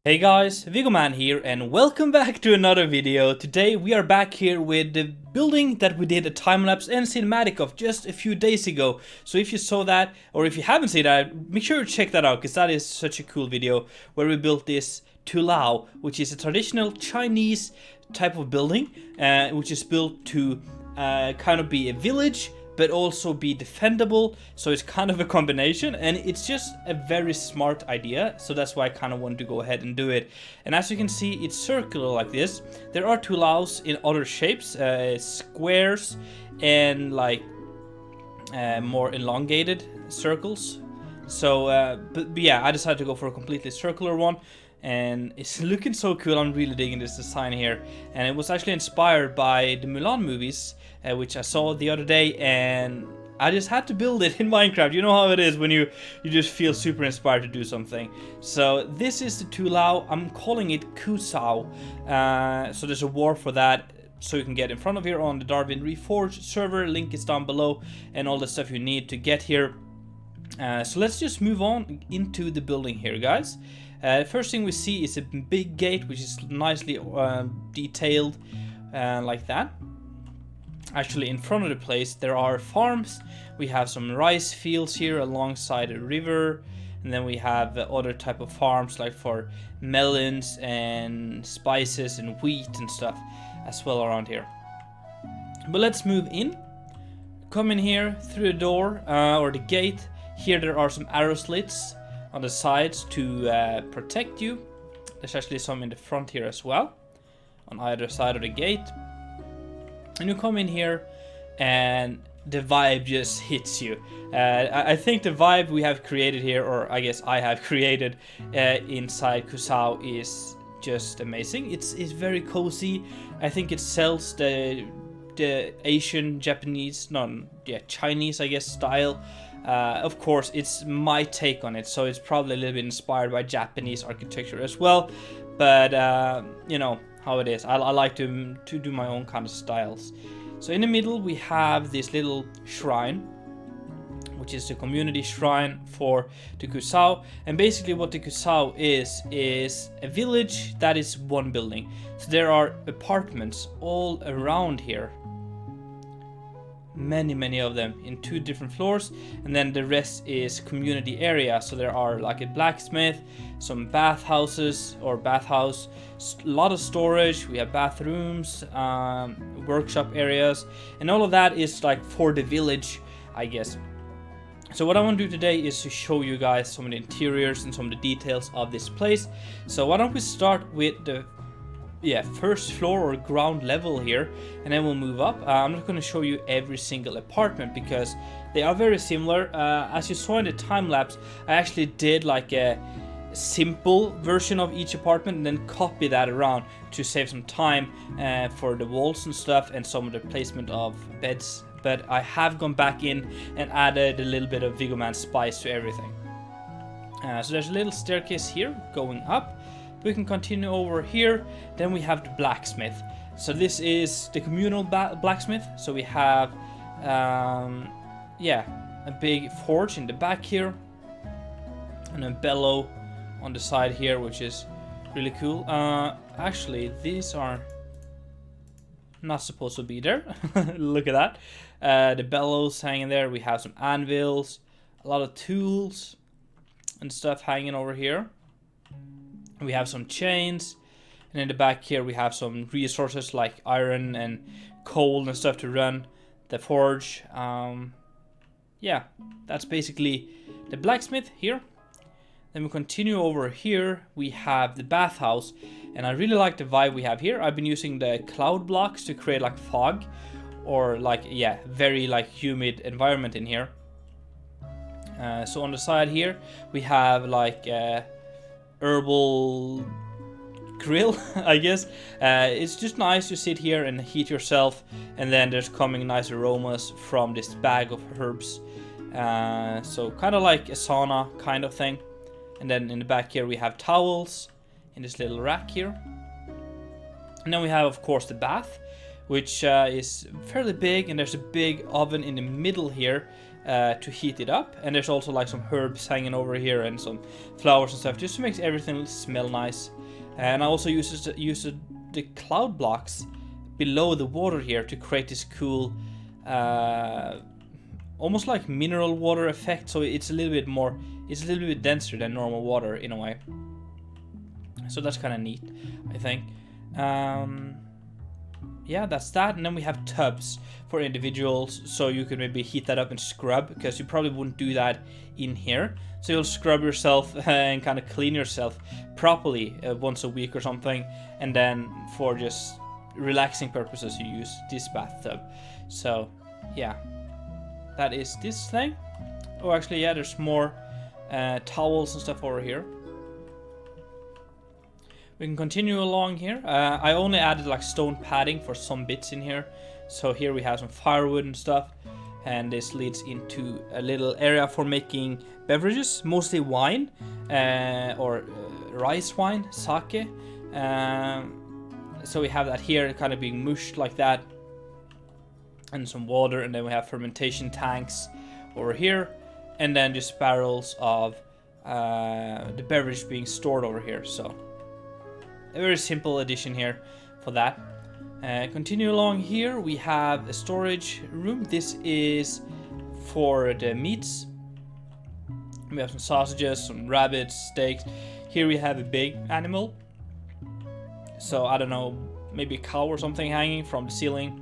Hey guys, Viggoman here and welcome back to another video. Today we are back here with the building that we did a time-lapse and cinematic of just a few days ago. So if you saw that, or if you haven't seen that, make sure to check that out because that is such a cool video where we built this Tulao, which is a traditional Chinese type of building, which is built to kind of be a village but also be defendable, so it's kind of a combination, and it's just a very smart idea, so that's why I kind of wanted to go ahead and do it. And as you can see, it's circular like this. There are Tulaos in other shapes, squares and like more elongated circles. So but yeah, I decided to go for a completely circular one, and it's looking so cool. I'm really digging this design here, and it was actually inspired by the Mulan movies, which I saw the other day, and I just had to build it in Minecraft. You know how it is when you just feel super inspired to do something. So this is the Tulao. I'm calling it Quzou. So there's a war for that, so you can get in front of here on the Darwin Reforged server. Link is down below, and all the stuff you need to get here. So let's just move on into the building here, guys. First thing we see is a big gate, which is nicely detailed like that. Actually, in front of the place there are farms. We have some rice fields here alongside a river, and then we have other type of farms like for melons and spices and wheat and stuff as well around here. But let's move in. Come in here through the door or the gate. Here there are some arrow slits on the sides to protect you. There's actually some in the front here as well, on either side of the gate. And you come in here and the vibe just hits you. I think the vibe we have created here, or I guess I have created inside Quzou, is just amazing. It's very cozy. I think it sells the Asian, Japanese, Chinese, I guess, style. Of course, it's my take on it, so it's probably a little bit inspired by Japanese architecture as well. But you know how it is. I like to do my own kind of styles. So in the middle we have this little shrine, which is the community shrine for the Quzou. And basically what the Quzou is a village that is one building. So there are apartments all around here. Many of them in 2 different floors, and then the rest is community area. So there are like a blacksmith, some bathhouses or bathhouse, a lot of storage. We have bathrooms, workshop areas, and all of that is like for the village, I guess. So what I want to do today is to show you guys some of the interiors and some of the details of this place. So why don't we start with the first floor or ground level here, and then we'll move up. I'm not going to show you every single apartment because they are very similar. As you saw in the time lapse, I actually did like a simple version of each apartment and then copy that around to save some time for the walls and stuff and some of the placement of beds. But I have gone back in and added a little bit of Viggoman spice to everything. So there's a little staircase here going up. We can continue over here. Then we have the blacksmith. So this is the communal blacksmith. So we have a big forge in the back here, and a bellow on the side here, which is really cool. Actually, these are not supposed to be there. Look at that. The bellows hanging there. We have some anvils, a lot of tools and stuff hanging over here. We have some chains, and in the back here we have some resources like iron and coal and stuff to run the forge. Yeah, that's basically the blacksmith here. Then we continue over here. We have the bathhouse, and I really like the vibe we have here. I've been using the cloud blocks to create like fog, or like very like humid environment in here. So on the side here we have like herbal grill, I guess. It's just nice to sit here and heat yourself, and then there's coming nice aromas from this bag of herbs. So kind of like a sauna kind of thing. And then in the back here we have towels in this little rack here. And then we have, of course, the bath, which is fairly big, and there's a big oven in the middle here to heat it up. And there's also like some herbs hanging over here and some flowers and stuff, just to make everything smell nice. And I also use the cloud blocks below the water here to create this cool, almost like mineral water effect. So it's a little bit denser than normal water in a way. So that's kind of neat, I think. Yeah, that's that. And then we have tubs for individuals, so you could maybe heat that up and scrub, because you probably wouldn't do that in here. So you'll scrub yourself and kind of clean yourself properly once a week or something, and then for just relaxing purposes you use this bathtub. So yeah, that is this thing. Oh, actually, yeah, there's more towels and stuff over here. We can continue along here. I only added like stone padding for some bits in here. So here we have some firewood and stuff. And this leads into a little area for making beverages, mostly wine or rice wine, sake. So we have that here kind of being mushed like that. And some water, and then we have fermentation tanks over here. And then just barrels of the beverage being stored over here. So a very simple addition here for that. Continue along here, we have a storage room. This is for the meats. We have some sausages, some rabbits, steaks. Here we have a big animal. So I don't know, maybe a cow or something hanging from the ceiling.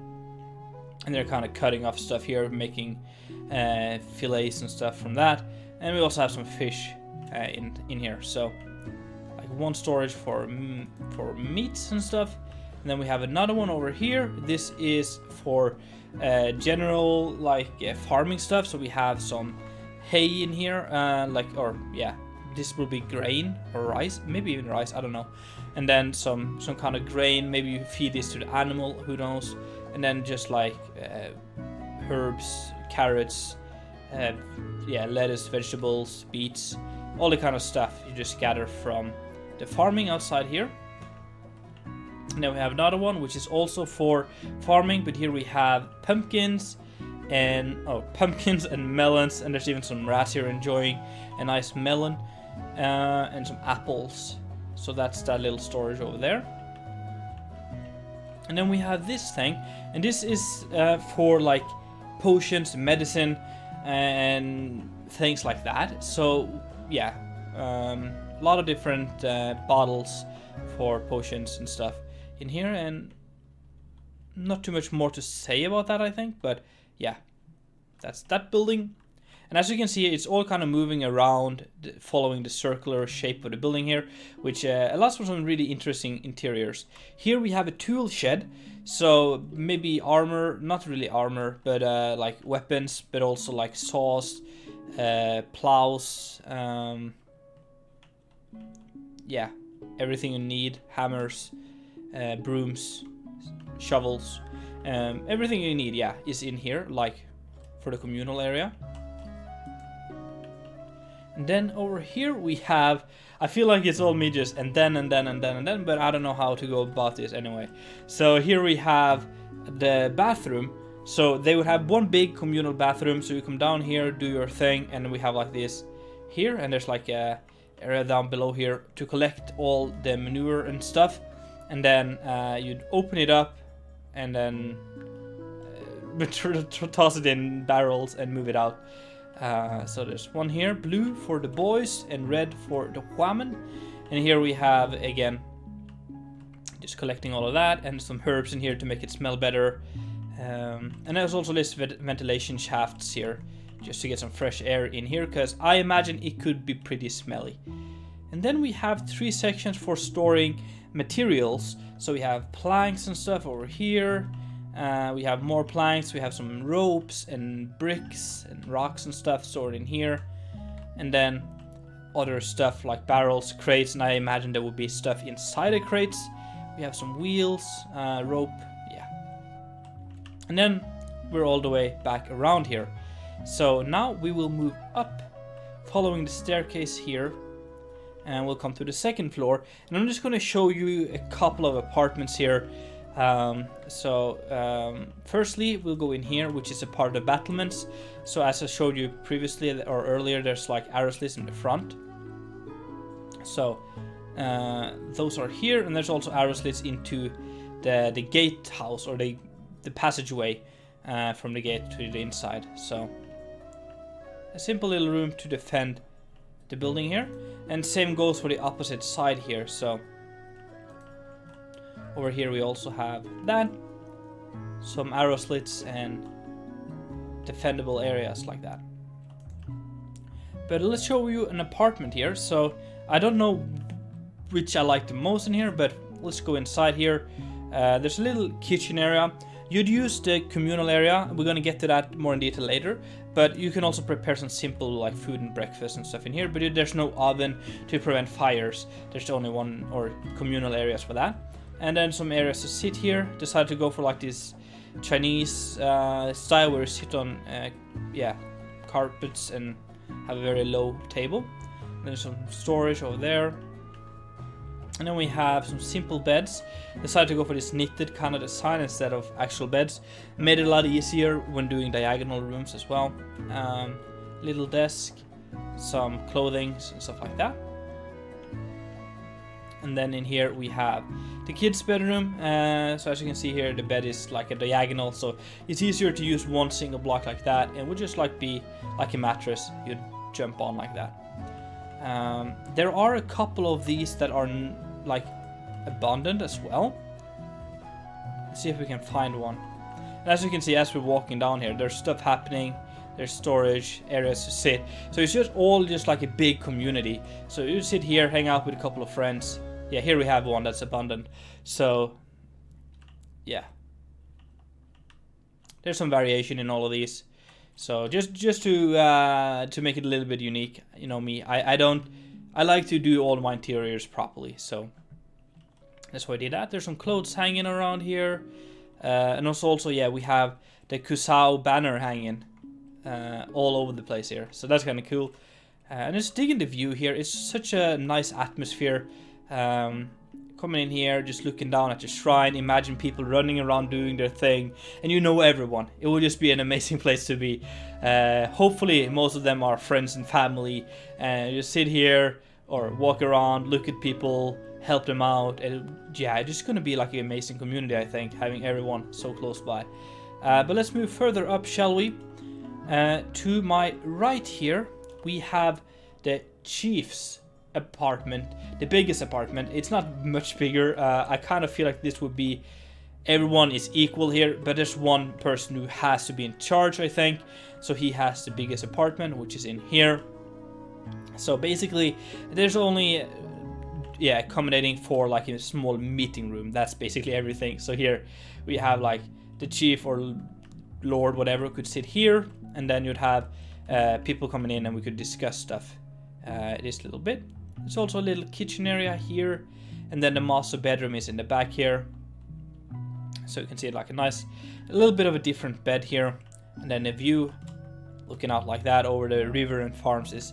And they're kind of cutting off stuff here, making fillets and stuff from that. And we also have some fish in here. So one storage for meats and stuff, and then we have another one over here. This is for general farming stuff. So we have some hay in here, this will be grain or rice, maybe even rice, I don't know. And then some kind of grain, maybe you feed this to the animal, who knows. And then just like herbs, carrots, lettuce, vegetables, beets, all the kind of stuff you just gather from the farming outside here. And then we have another one which is also for farming, but here we have pumpkins and melons, and there's even some rats here enjoying a nice melon, and some apples. So that's that little storage over there. And then we have this thing, and this is for like potions, medicine, and things like that. So yeah, a lot of different bottles for potions and stuff in here, and not too much more to say about that, I think. But yeah, that's that building. And as you can see, it's all kind of moving around, following the circular shape of the building here, which allows for some really interesting interiors. Here we have a tool shed, so maybe armor, not really armor, but like weapons, but also like saws, plows, yeah, everything you need, hammers, brooms, shovels, everything you need, yeah, is in here, like for the communal area. And then over here we have, I feel like it's all me just and then, but I don't know how to go about this anyway. So here we have the bathroom. So they would have one big communal bathroom, so you come down here, do your thing, and we have like this here, and there's like a area down below here to collect all the manure and stuff. And then you'd open it up and then toss it in barrels and move it out. So there's one here, blue for the boys and red for the women. And here we have, again, just collecting all of that, and some herbs in here to make it smell better. And there's also this ventilation shafts here, just to get some fresh air in here, because I imagine it could be pretty smelly. And then we have 3 sections for storing materials. So we have planks and stuff over here. We have more planks, we have some ropes and bricks and rocks and stuff stored in here. And then other stuff like barrels, crates, and I imagine there would be stuff inside the crates. We have some wheels, rope, yeah. And then we're all the way back around here. So now we will move up, following the staircase here, and we'll come to the second floor. And I'm just going to show you a couple of apartments here Firstly, we'll go in here, which is a part of the battlements. So as I showed you previously or earlier, there's like arrow slits in the front. So those are here, and there's also arrow slits into the gatehouse, or the passageway from the gate to the inside. So a simple little room to defend the building here, and same goes for the opposite side here. So over here we also have that, some arrow slits and defendable areas like that. But let's show you an apartment here. So I don't know which I like the most in here, but let's go inside here. There's a little kitchen area. You'd use the communal area. We're gonna get to that more in detail later. But you can also prepare some simple like food and breakfast and stuff in here. But there's no oven to prevent fires. There's only one or communal areas for that. And then some areas to sit here. Decided to go for like this Chinese style where you sit on carpets and have a very low table. There's some storage over there. And then we have some simple beds. Decided to go for this knitted kind of design instead of actual beds. Made it a lot easier when doing diagonal rooms as well. Little desk, some clothing and stuff like that. And then in here we have the kids' bedroom. So as you can see here, the bed is like a diagonal, so it's easier to use one single block like that, and would just like be like a mattress you'd jump on like that. There are a couple of these that are like abandoned as well. Let's see if we can find one. And as you can see, as we're walking down here, there's stuff happening. There's storage, areas to sit. So it's just all just like a big community. So you sit here, hang out with a couple of friends. Yeah, here we have one that's abandoned. So yeah, there's some variation in all of these. So just to make it a little bit unique, you know me, I like to do all my interiors properly. So that's why I did that. There's some clothes hanging around here, and also yeah, we have the Quzou banner hanging all over the place here. So that's kind of cool. And just digging the view here. It's such a nice atmosphere. Coming in here, just looking down at the shrine, imagine people running around doing their thing, and you know everyone. It will just be an amazing place to be. Hopefully most of them are friends and family, and you sit here or walk around, look at people, help them out, and yeah, it's just gonna be like an amazing community, I think, having everyone so close by. But let's move further up, shall we? To my right here we have the chief's apartment, the biggest apartment. It's not much bigger. I kind of feel like this would be, everyone is equal here, but there's one person who has to be in charge, I think. So he has the biggest apartment, which is in here. So basically there's only accommodating for like a small meeting room. That's basically everything. So here we have like the chief or lord, whatever, could sit here, and then you'd have people coming in and we could discuss stuff this little bit. There's also a little kitchen area here, and then the master bedroom is in the back here. So you can see like a little bit of a different bed here, and then the view looking out like that over the river and farms is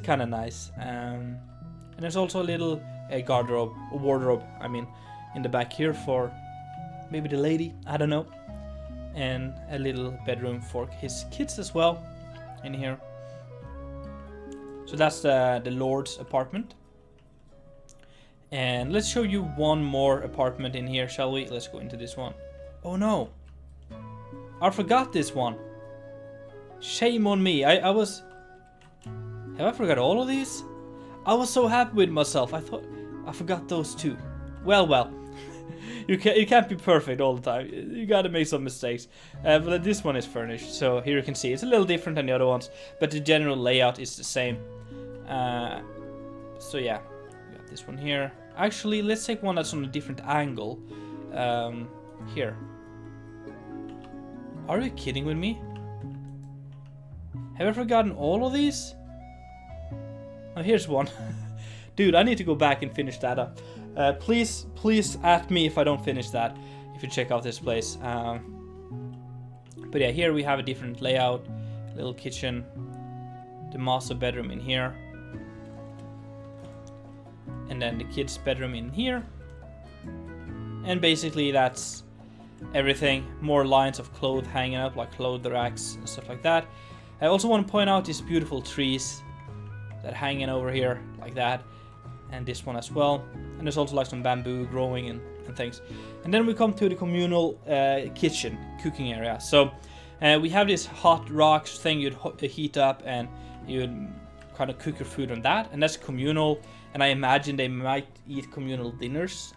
kind of nice. And there's also a little wardrobe, I mean, in the back here for maybe the lady, I don't know. And a little bedroom for his kids as well in here. So that's the Lord's apartment. And let's show you one more apartment in here, shall we? Let's go into this one. Oh no, I forgot this one. Shame on me. Have I forgot all of these? I was so happy with myself. I thought I forgot those two. Well. You can't be perfect all the time. You gotta make some mistakes. But this one is furnished, so here you can see it's a little different than the other ones, but the general layout is the same. So yeah, we got this one here. Actually, let's take one that's on a different angle. Here. Are you kidding with me? Have I forgotten all of these? Oh, here's one. Dude, I need to go back and finish that up. Please at me if I don't finish that, if you check out this place. But yeah, here we have a different layout, little kitchen, the master bedroom in here, and then the kids' bedroom in here, And basically that's everything. More lines of clothes hanging up, like clothes racks and stuff like that. I also want to point out these beautiful trees that are hanging over here like that, and this one as well. And there's also like some bamboo growing and things. And then we come to the communal kitchen, cooking area. So we have this hot rocks thing you'd heat up, and you'd kind of cook your food on that, and that's communal. And I imagine they might eat communal dinners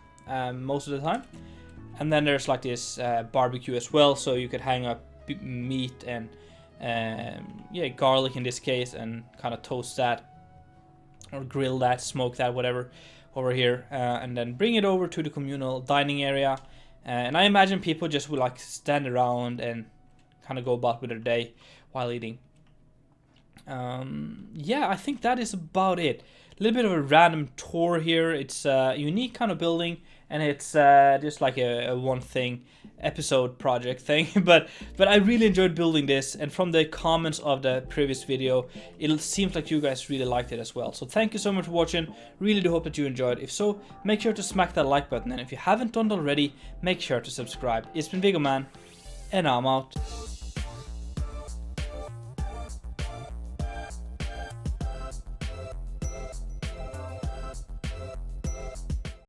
most of the time. And then there's like this barbecue as well, so you could hang up meat and yeah, garlic in this case, and kind of toast that or grill that, smoke that, whatever, over here, and then bring it over to the communal dining area. And I imagine people just would like stand around and kind of go about with their day while eating. Yeah, I think that is about it. A little bit of a random tour here. It's a unique kind of building, and it's just like a one thing episode project thing. but I really enjoyed building this, and from the comments of the previous video, it seems like you guys really liked it as well. So thank you so much for watching. Really do hope that you enjoyed. If so, make sure to smack that like button, and if you haven't done it already, make sure to subscribe. It's been Viggoman, and I'm out.